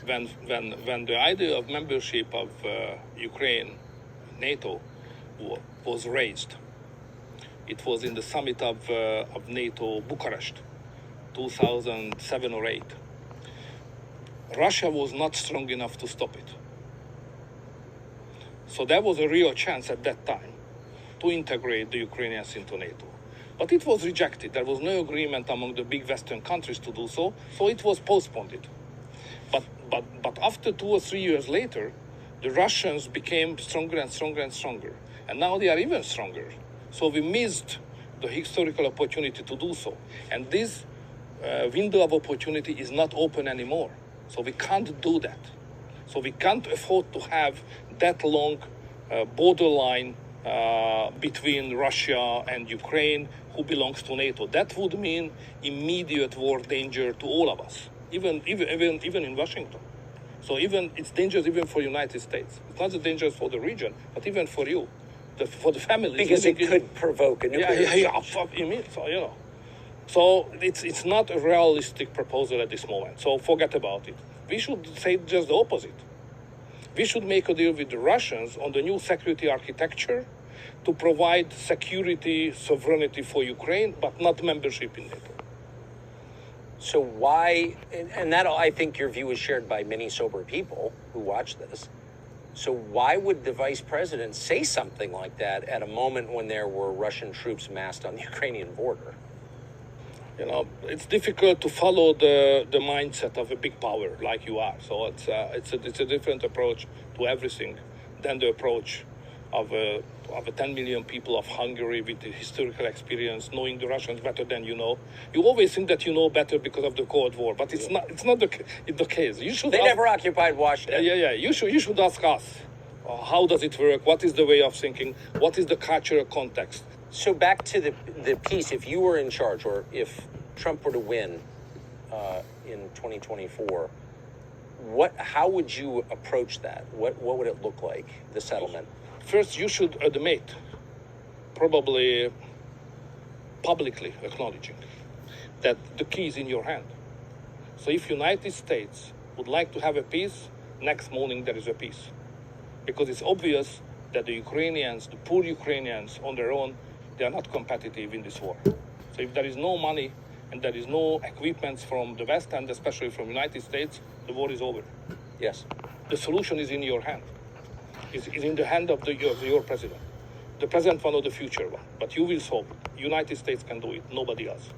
when the idea of membership of Ukraine, NATO, was raised. It was in the summit of NATO Bucharest, 2007 or 8. Russia was not strong enough to stop it. So there was a real chance at that time to integrate the Ukrainians into NATO. But it was rejected. There was no agreement among the big Western countries to do so, so it was postponed. But after 2 or 3 years later, the Russians became stronger and stronger and stronger. And now they are even stronger. So we missed the historical opportunity to do so. And this window of opportunity is not open anymore. So we can't do that. So we can't afford to have that long borderline between Russia and Ukraine, who belongs to NATO. That would mean immediate war danger to all of us, even in Washington. So it's dangerous even for United States. It's not dangerous for the region, but even for you, for the family. Because it could provoke a nuclear So it's not a realistic proposal at this moment. So forget about it. We should say just the opposite. We should make a deal with the Russians on the new security architecture to provide security, sovereignty for Ukraine, but not membership in NATO. So why, and that I think your view is shared by many sober people who watch this. So why would the vice president say something like that at a moment when there were Russian troops massed on the Ukrainian border? It's difficult to follow the mindset of a big power like you are. So it's a different approach to everything than the approach of 10 million people of Hungary with the historical experience, knowing the Russians better than you know. You always think that you know better because of the Cold War, but it's not the case. They never occupied Washington. Yeah. You should ask us. How does it work? What is the way of thinking? What is the cultural context? So back to the piece, if you were in charge, or if Trump were to win in 2024, how would you approach that? What would it look like, the settlement? First, you should admit, probably publicly acknowledging, that the key is in your hand. So if United States would like to have a peace, next morning there is a peace. Because it's obvious that the Ukrainians, the poor Ukrainians on their own, they are not competitive in this war. So if there is no money and there is no equipment from the West and especially from the United States, the war is over. Yes. The solution is in your hand. It's in the hand of your president. The present one or the future one. But you will solve it. United States can do it, nobody else.